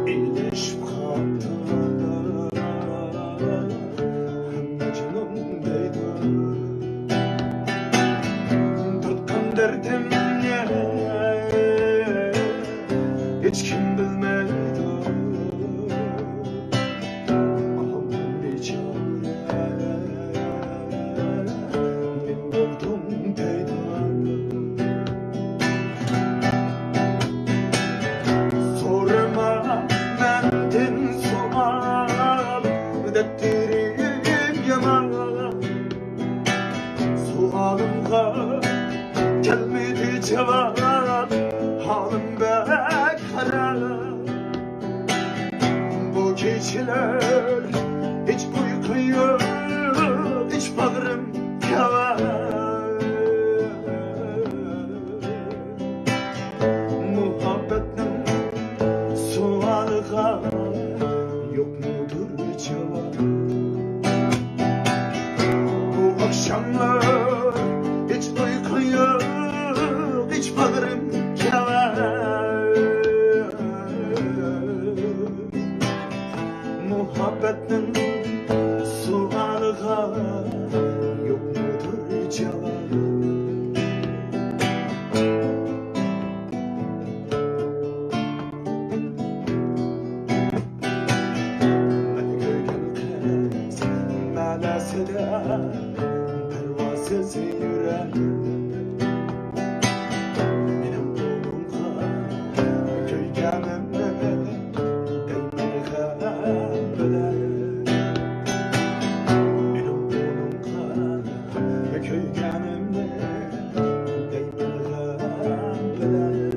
İyileşip kaldı Mecnun'daydı. Tutkan derdimle hiç kim bilmeydi. Ahım biçare ben doğdum deydi. Sorma mendin sual Dettirim yaman Sualımga gelmedi cevap Halim bek kara Bu geceler hiç uyku yok Hiç bağrım kava Muhabbetin sualıga yok mudur cevap Bu akşamlar hiç uyku yok Hiç bağrım kava Muhabbetin sualıga yok mudur cevap Melesede pervasız yürek Benim oğlumga köygemimle değmeli bile Benim oğlumga köygemimle değmeli bile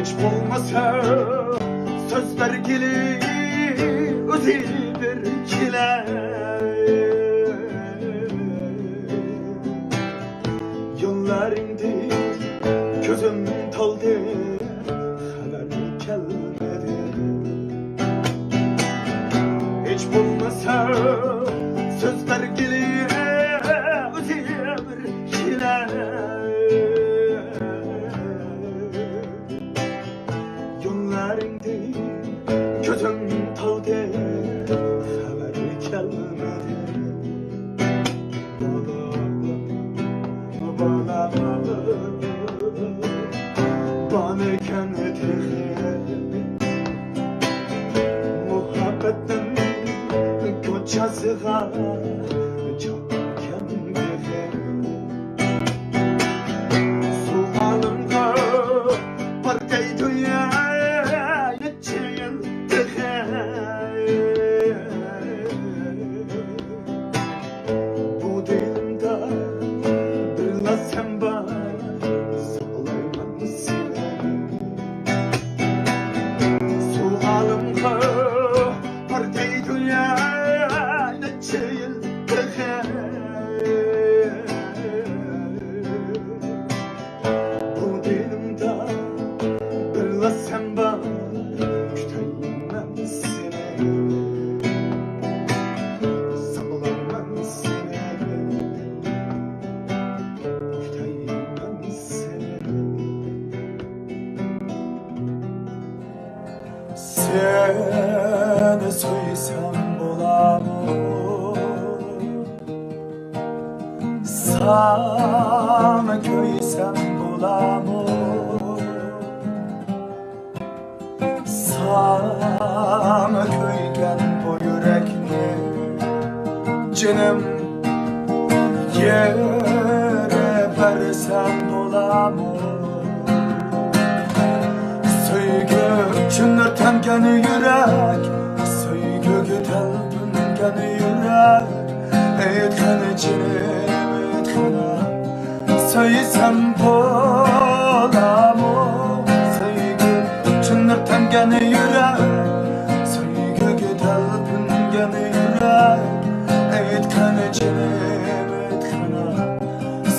Hiç bulmasa sözler gelir özü bir kile Yıllar indi gözüm taldı haber gelmedi Hiç bulmasa sözler gelir özü bir kile Yıllar indi gözüm taldı haber gelmedi Bana kendine muhabbetin kocasıga çok kendine Sualımga pardaydı ya Bu dilimde bir lasem var Sağlayman seni Sualımga pardaydı ya neçe yıldır Bu dilimde bir lasem var Küteyim seni Sağlayman seni Küteyim seni Seni söysem bulamı Sana köysem bulamı Sana köygen bu yürekni Canım yere versen bulamı Söygü çınırten yürek Söygü telbingen yürek Etkene cinim etkene Söysem bulamı Söygü çınırten yürek Söygü telbingen yürek Etkene cinim etkene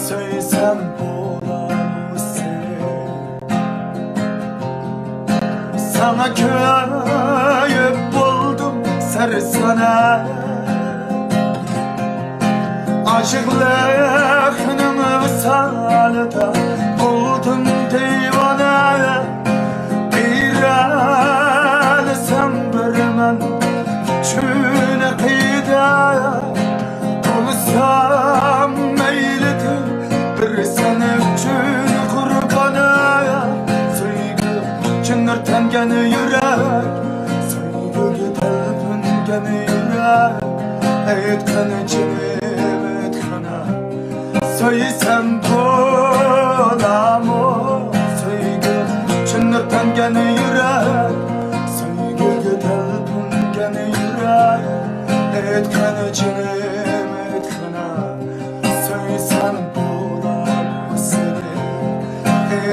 Söysem bulamı Sana köyüp buldum sersane Aşıklığının visalda buldum Etkanı cinim etkana Söysem bulamı Söygü Cünnetten gene yürek Söygü telpun gene yürek Etkanı cinim etkana Söysem bulamı seni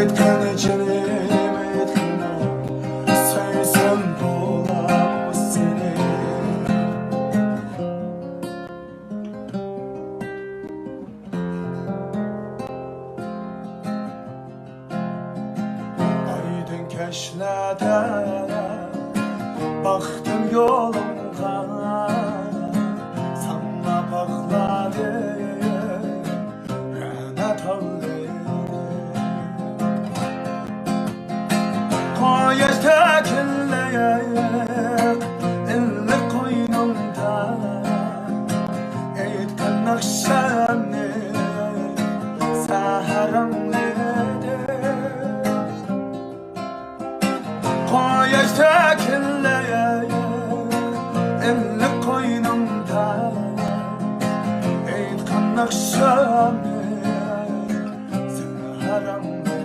Etkanı cinim etkana Söysem bulamı seni Aydın keşlede baktım yolumda sana bağladı rahmet koyuş tekilleyek elli koynumda eğitken nakşemni seherimledi koyuş tekilleyek elli koynumda eğitken nakşemni seherimledi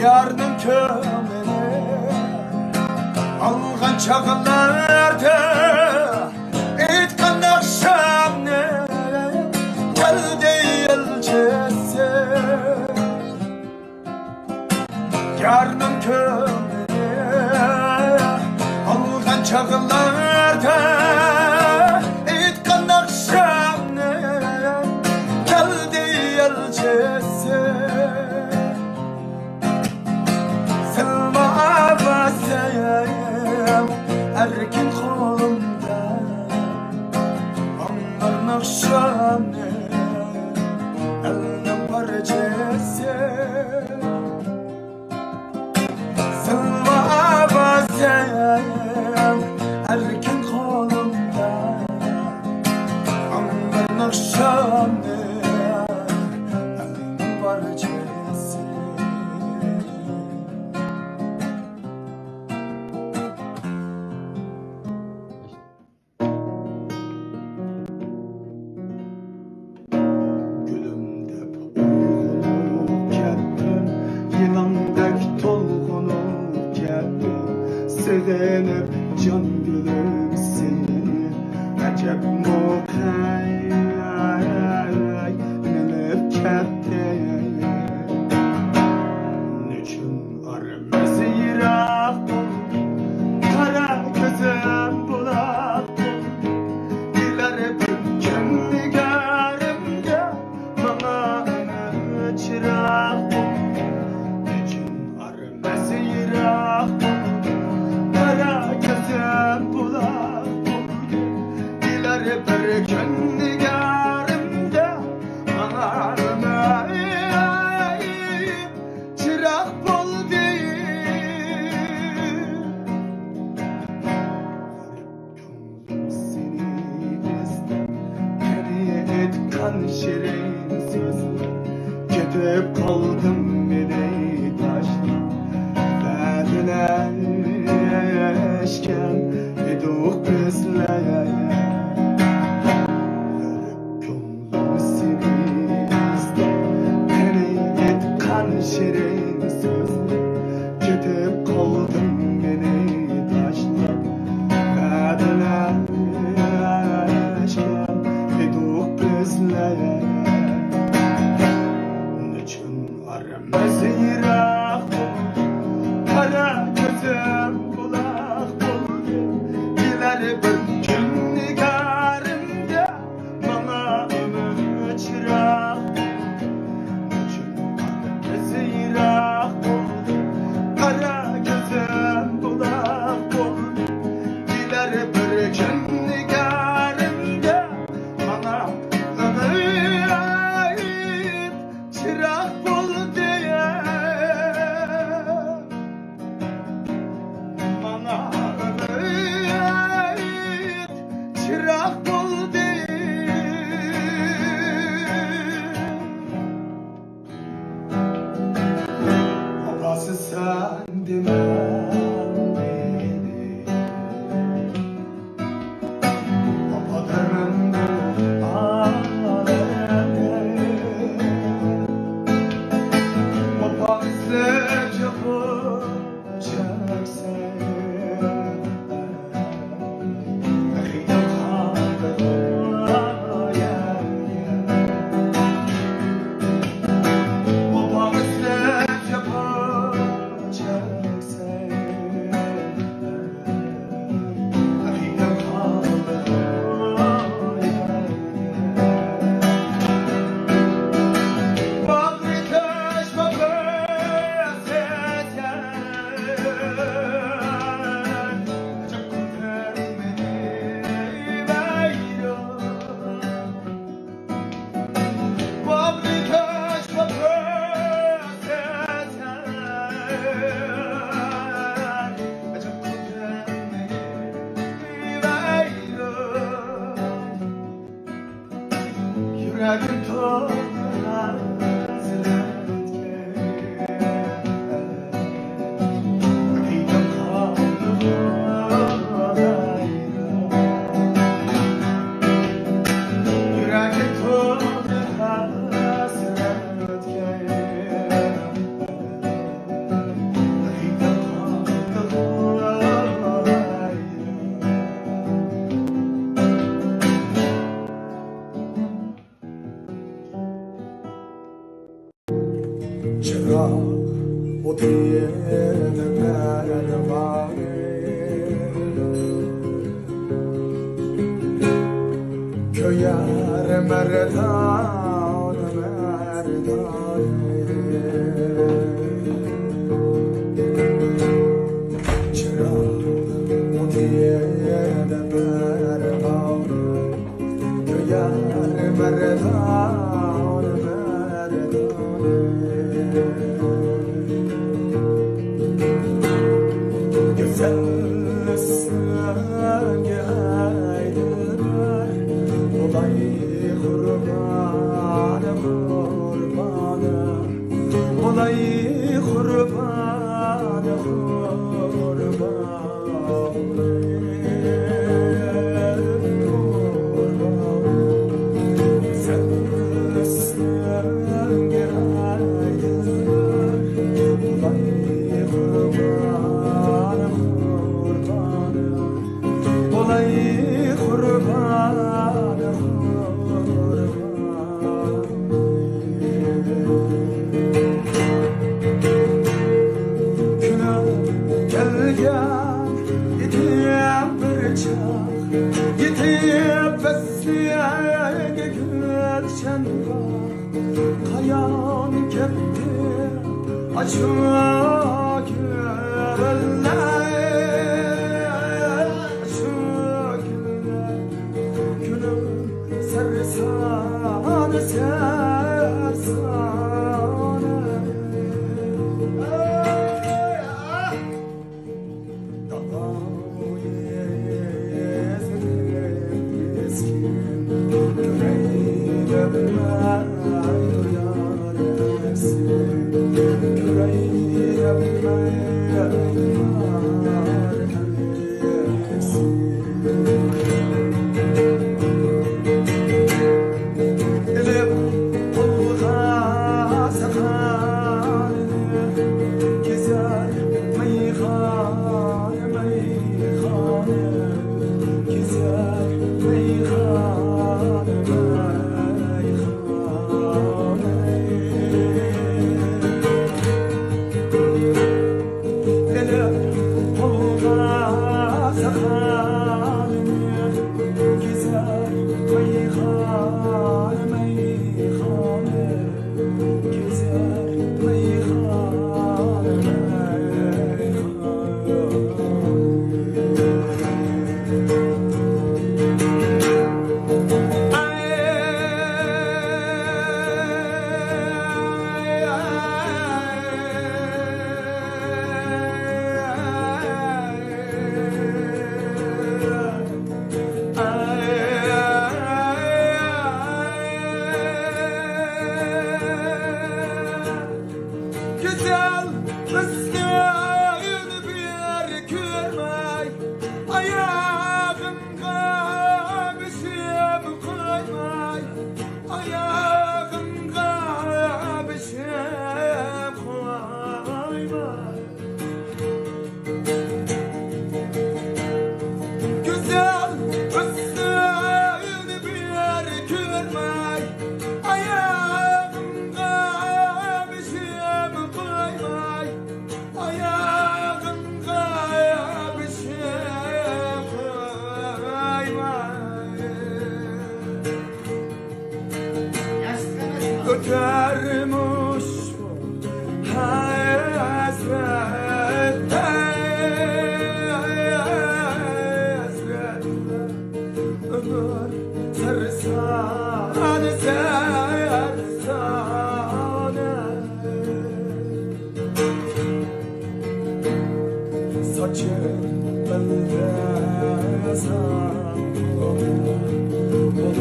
Yardım kömeni algan çağlarda etkan akşamne geldi elçesi Yardım kömeni algan çağlarda etkan akşamne geldi elçesi Selma basayım erkin kolumda Anlar nakşanı elinin parçası Selma basayım erkin kolumda Anlar nakşanı elinin parçası Yılandaki tolgunum geldi Sevenip can gülüm seni Acep mokay Nenep kette Nüçün arımızı yırak Kara gözüm bulak Dileri bir kendi garımda Bana çırak Kara gözüm bulak Dileri bir kendi garımda Ağrıma çırak bul değil Garip seni ister Geriye etkan şirin sözler Ketip kaldım beni taşlar Eşken eduk bizlere Gönlüm seni ister Beni etkan şirin sözler Ketip kaldım beni taşlar Eşken eduk bizlere Nüçün aramızı yırak Kara gözüm bulak buldu Dileri bir gün garımda Bana ömür çırak Nüçün aramızı yırak buldu Kara gözüm bulak buldu Dileri bir gün garımda Bana ömür çırak bul diye Bana ömür çırak bul diye Yüreğim toprağa hasret Akidem kaldı olayla Yüreğim toprağa hasret Akidem kaldı olayla چرا مطیع پروانه که یار مردان مردانه چرا مطیع پروانه که یار مردان Güzel senge aydılar Olay kurbanım kurbanım Olay kurbanım kurbanım Güzel senge aydılar Olay kurbanım Olayı kurbanım Günah gelgen Gidiyem bir çak Gidiyem besliğe gülçen bak Kayan ketti Açma güller Sersane Yüreğim Ötermiş hasrette ömür sersane saçın bende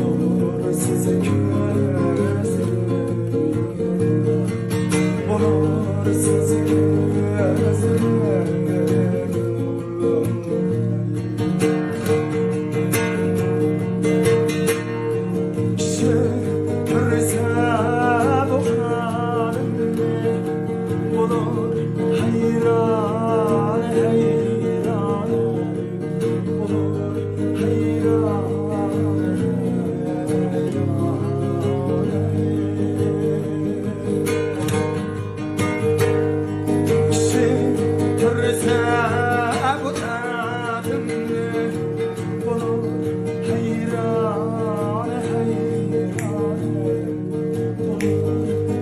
olur size gözüm olur size gözüm kişi görse bu halimi olur hayran hayran olur hayran kişi görse bu halimi olur hayran hayran olur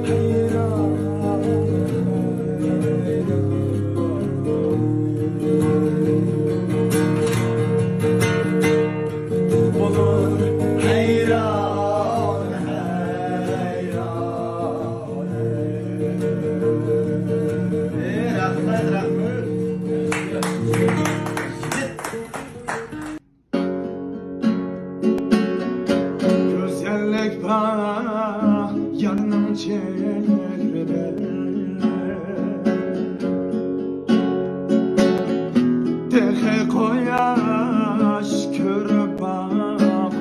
hayran olur hayran Rahmet rahmet. Güzellik bana yanım çehrede Dehe koyaş körü bakmağa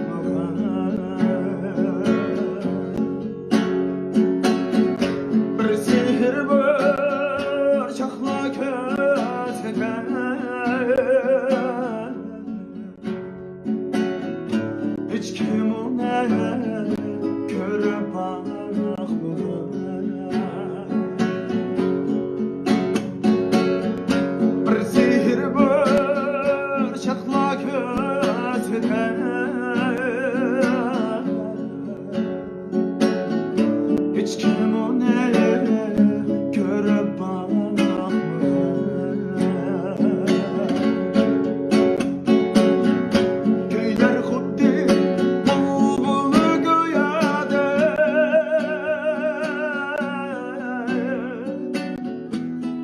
Bir sihir bir şakla kötüden hiç kim ona körü bakmağa Bir sihir bir şakla kötüden hiç kim ona körü bakmağa Köyler huddi bulbulu göğede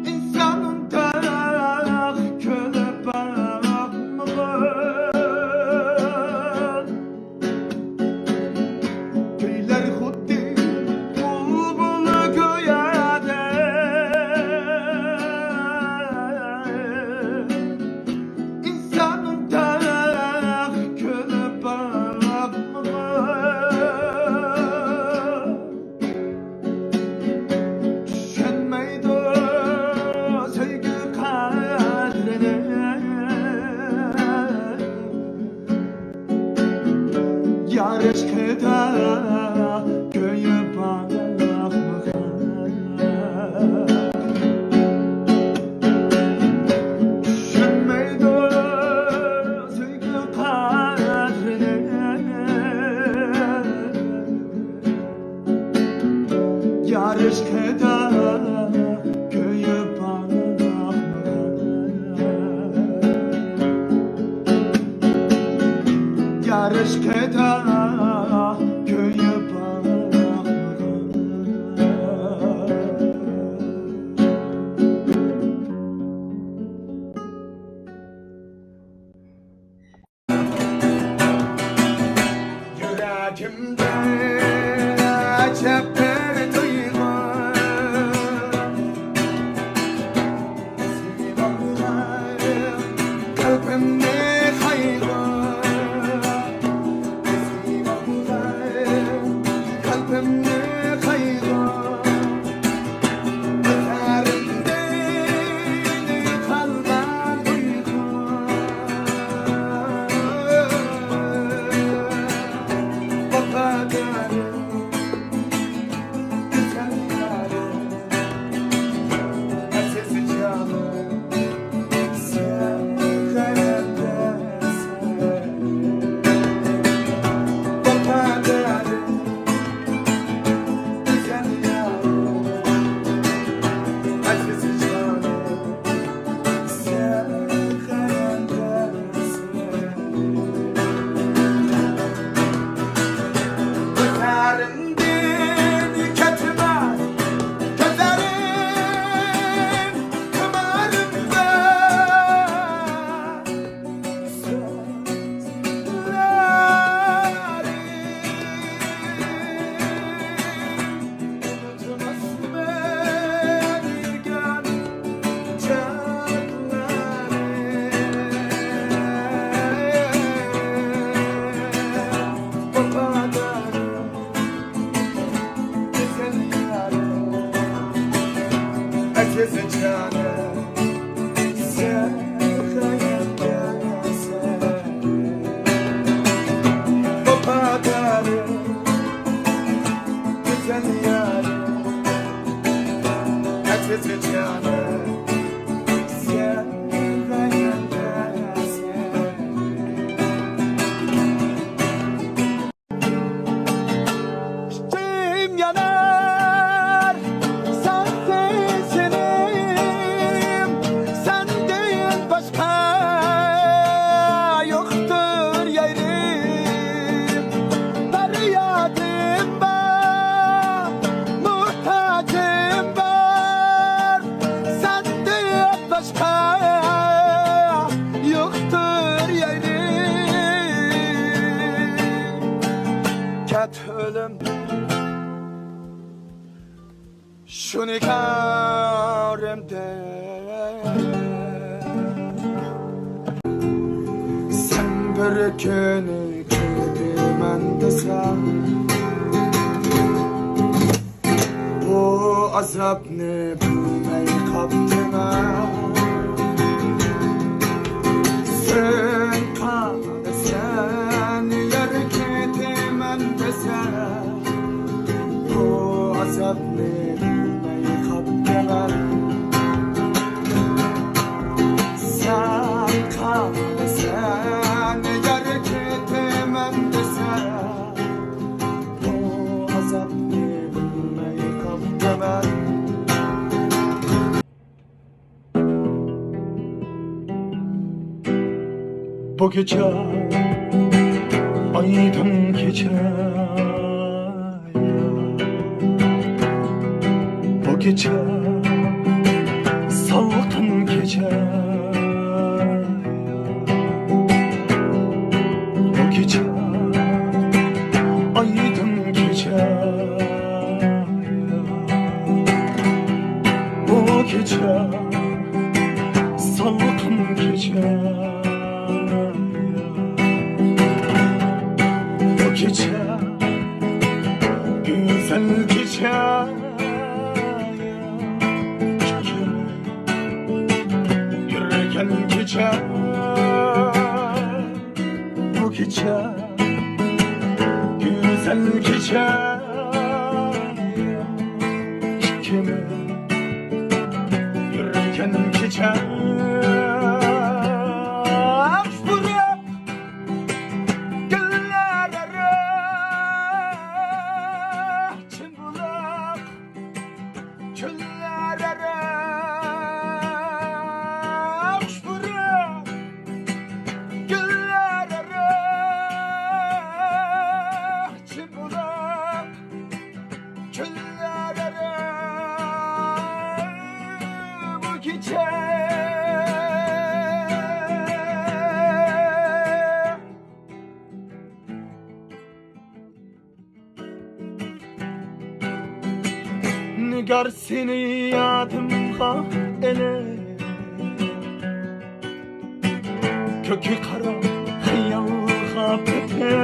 İnsanın tak köle bakmağı Köyler huddi bulbulu göğede İnsanın tak köle bakmağı Düşenmeydi sevgi kadrine Yar eşkıda köyü bakmağa Düşünmeydi sevgi kadrine Yar eşkıda köyü bakmağa Yar eşkıda köyü bakmağa Yüreğimde acep bir duygu Sivalayım kalbimde kaygı Sivalayım kalbimde kaygı Öterimde kalban duygu keseceğine İçim yanar sensizim, sen değil başka yoktur yerim. Feryadım var, muhtacım var, sen değil başka yoktur yerim. Ket ölüm şu nigarımda, sen bir günü gidimen desem, bu azap ne bilmey kaptıma. Sen kalırsan yer gidimen desem, bu azap ne bilmey kaptıma. Sen kalırsan yer gidimen desem, bu azap ne bilmey kaptıma. Bu gece aydın gece, bu gece salgın gece, bu gece aydın gece, bu gece salgın gece. Bu gece güzel gece, yürürken gece. Bu gece güzel gece, yürürken gece. Nigar seni yadımga ele, kökü kara hayalga bete.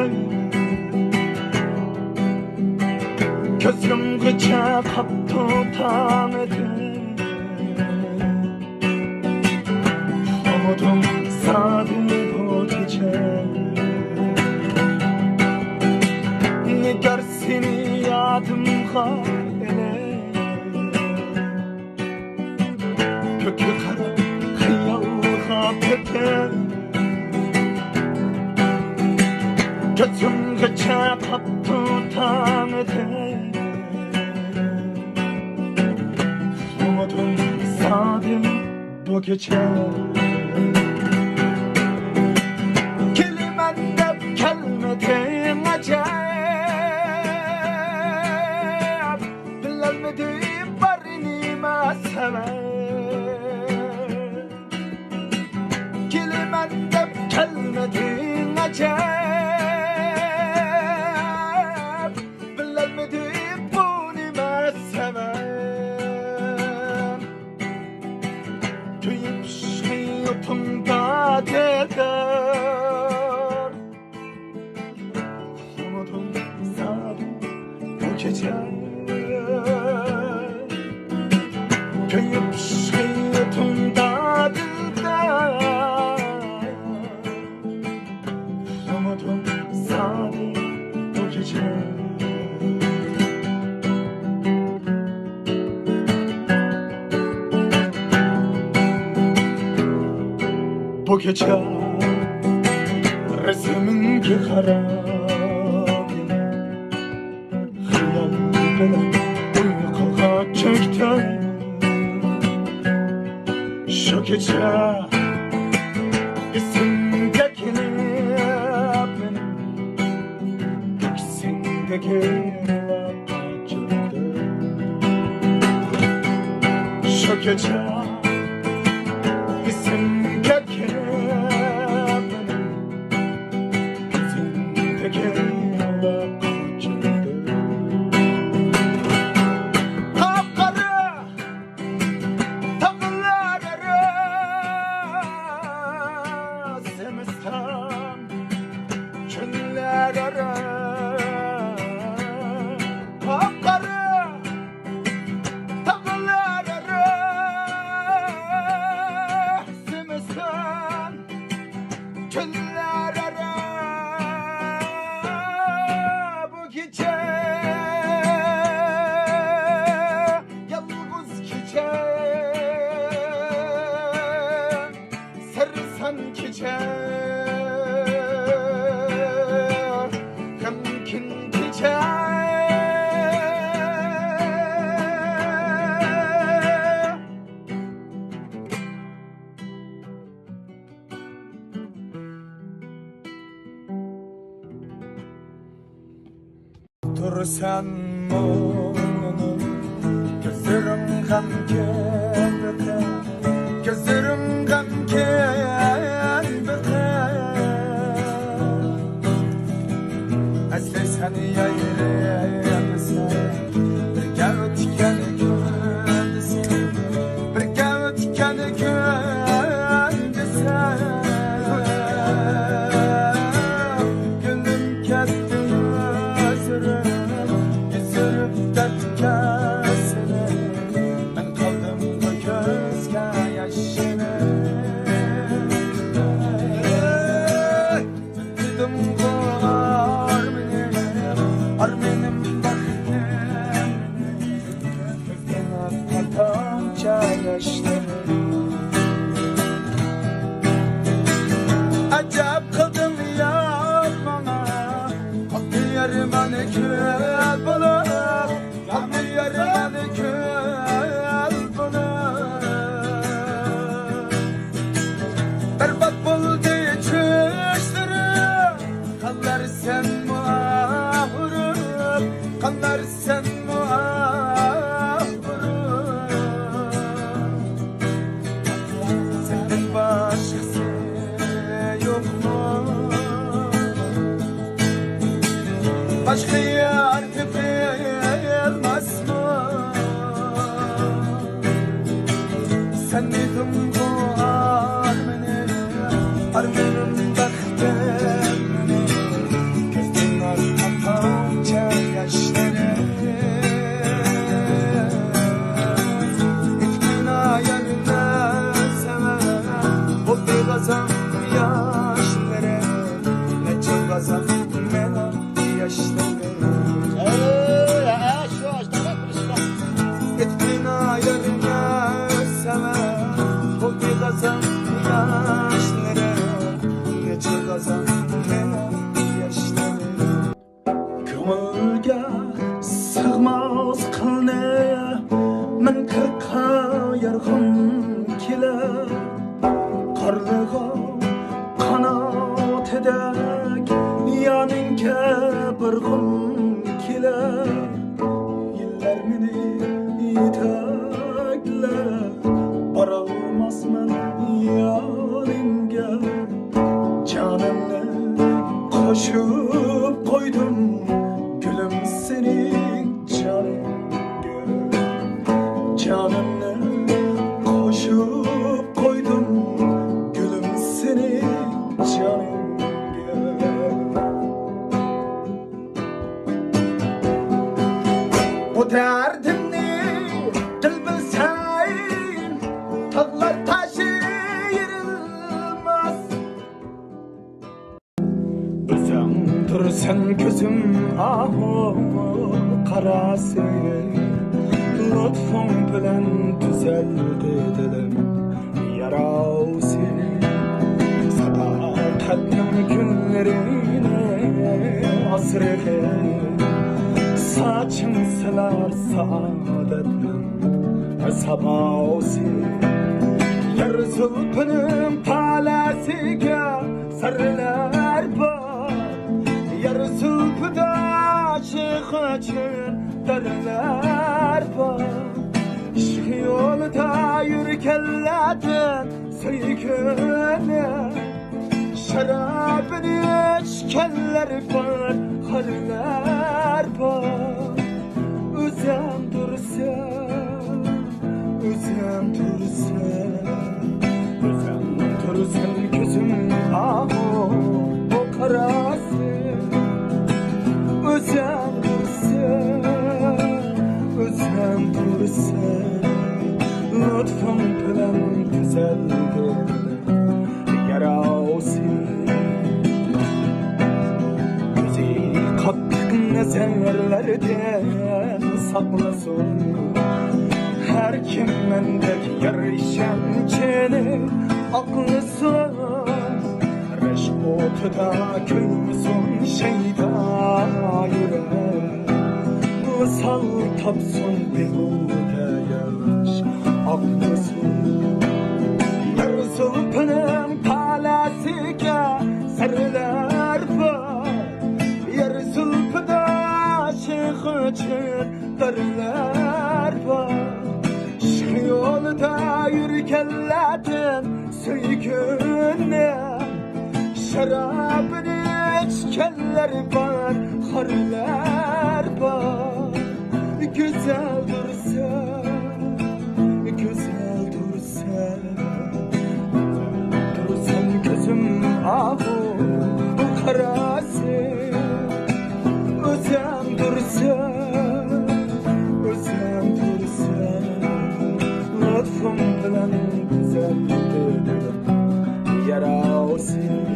Gözüm gıça kaptı tam ede, umudum sadım bu gece. Nigar seni yadımga ele, kökü kara hayalga bete. Gözüm gıça kaptı tam ede, umudum sadım bu gece. Kelimende kelmedin acayip, bilemedim barini mesele. Kelimende kelmedin acayip, bilemedim bunu mesele. Köyüp şıyıtımda deder, umudum sadım bu gece. Köyüp şıyıtımda deder, umudum sadım bu gece. bu gece resmimge qarab xiyol bilan uyquga cho'kdim. Shu kecha esimga kelib ko'ksingdagi shu kecha esimga kelib ko'ksingdagi qapqara tog'lar arasimiston cho'llar qapqara tog'lar arasimiston cho'llar bu gece yalnız gece sarsan gece gamkin gece dursan mı gözlerim gamke gözlerim gamke asli seni yayırmışsın bir gavut kendisi bir gavut kendisi gönlüm ketti yüzürüp dertkesine ben kaldım bu gözge yaşına dedim bu armenim baktım gözüne patamca yaşları acayip kaldım yar bana aklı yarım anı kül bulup aklı yarım anı kül bulup berbat buldu çüştürüp kallar sen muavurup kallar sen muavurup senden başkası yok mu? Başka yer tepilmez mi? Sen miydin bu armenim baktım gözümden kapanca yaşları gittin ayarına sever o bir gazam yaşları ne çok gazam benim yaşları gittin ayarına sever o bir gazam yaşları ne çok gazam benim yaşları ko'ngilga sig'mas qilni men qirqqa yarg'im kelar qorlig'o qanotidek yoningga birg'im kelar yillar meni yetaklar borolmasman yoningga jonimni qo'shib qo'ydim gülüm senin caningga canimni qo'shib qo'ydim gülüm senin caningga bu derdimni dil bilsang tog'lar tashi yerilmas bilsang tursan ko'zim qarasi lütfun bilen tüzeldi dilim yarası kalbim günlerine asrık saçım silar saadetim sabah olsun yar zulpünüm talasiga sarılar var yar zulpüda çıkıçın derler var şu yolda yürükellerden söyküne şarabını içkenler var harlar var özem dursa özem dursa özem dursan gözüm ahu o karası özem dursa özem dursa lütfun bilen güzeldir yara olsun bizi kattık nezerlerden saklasın her kim mendek yarışancını aklısın reşk otuda külmüsün şeyda yürek ısal tapsın behude yaş aklısın yar zulpünüm talasiga sarılar var yar zulpüda çıkıçın darlar var şu yolda yürükellerden söyküne şarabını içkenler var harlar var güzel dursa güzel dursa dursan gözüm ahu bu karası özem dursa özem dursa lütfum bilen güzeldir yara olsun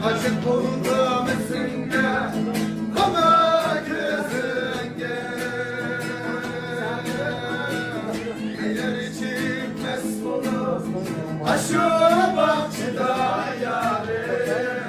Aşık oldum üstünde ama gözünde Eğer içim mest olur aşık bahçede yarim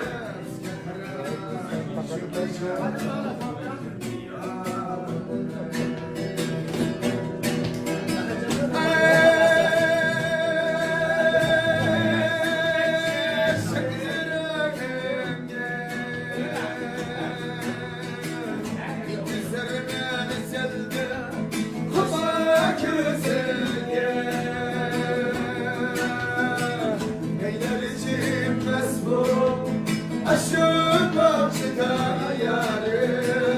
Aşık bahçede yarim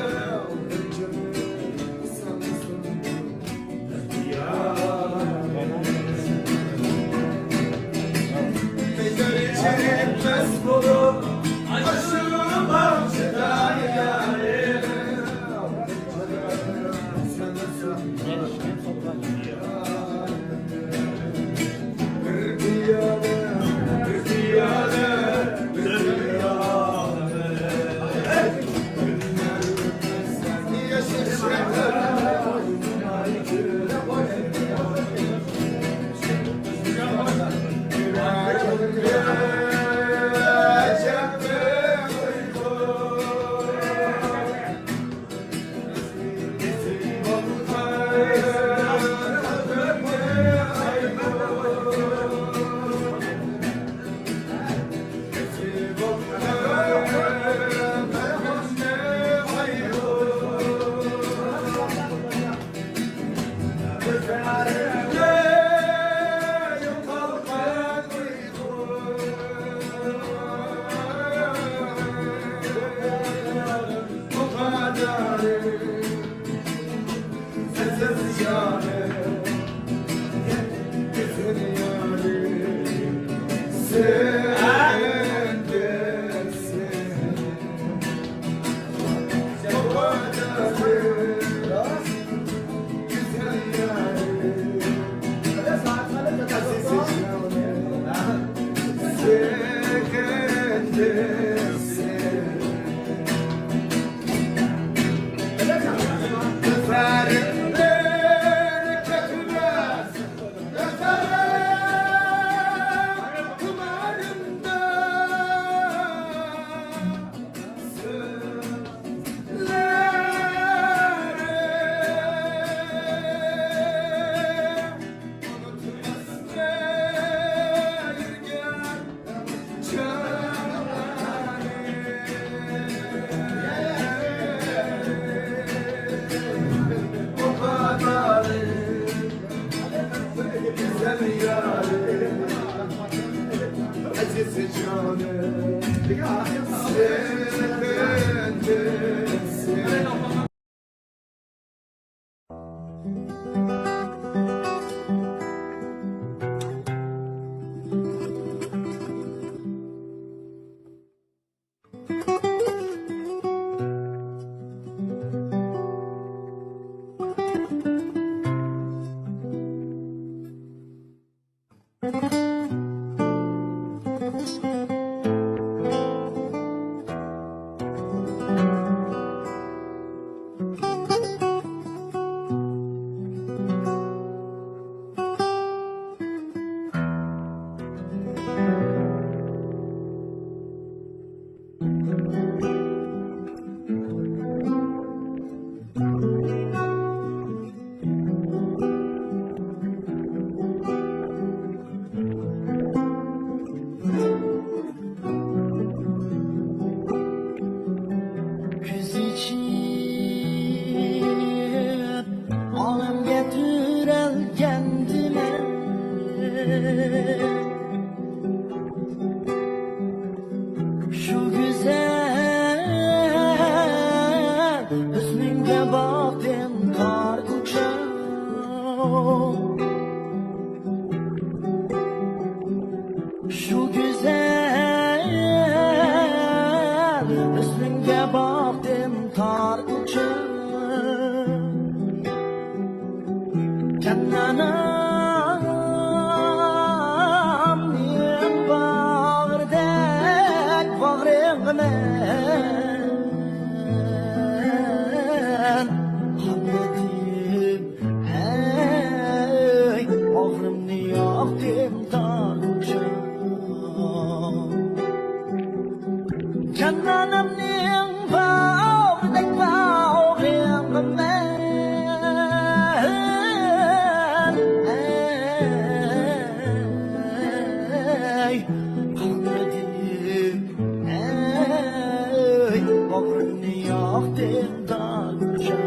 yok dilda kucak.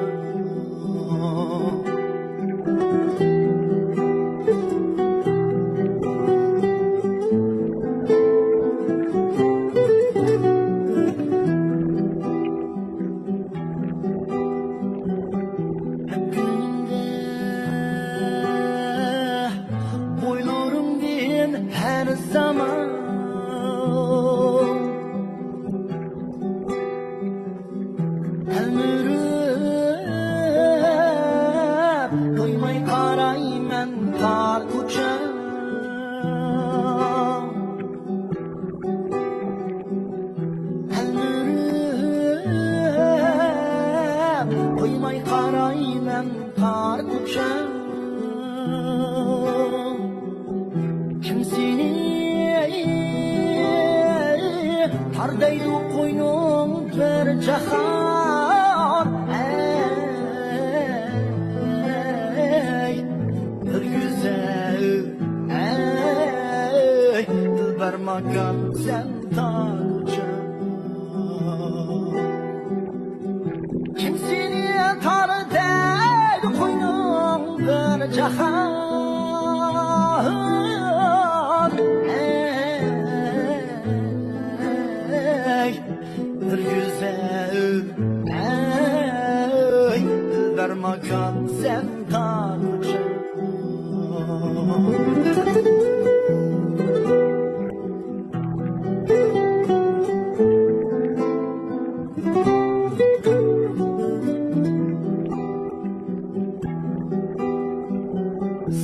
Her zaman elmürüp doymay qarayman tar ko'cha. Elmürüp doymay qarayman tar ko'cha. Kim seni tardaydı koynum bir cahan. Ey bir güzel, ey dilber makan sen tarca. Kim seni tardaydı koynum bir cahan. Bir güzel, ey dermakan sen tanrıca.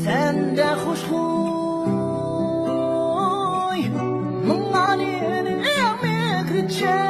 Sen de hoş huy, mınanin emekriçe.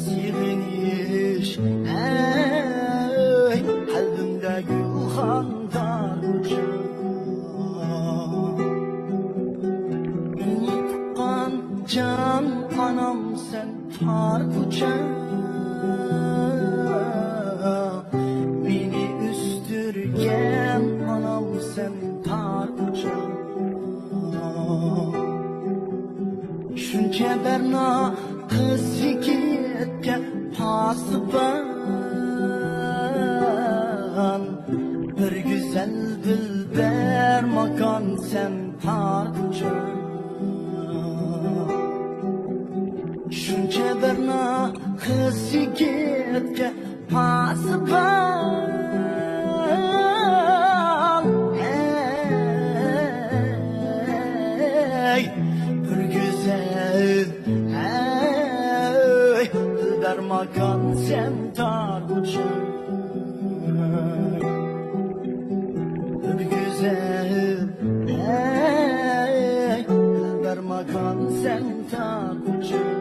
Sireniş, ey kalbimde gülhan darıca. Beni tutan can anam sen tarkuca. Beni üstürgen anam sen tarkuca. Şunca berna kız yigitga pasıban. Bir güzel dilber makan sen tarkuca. Şunca berna kız yigitga pasıban. Ey bir güzel, ey dilber makan sen tarkuca. Bir güzel, ey dilber makan sen tarkuca.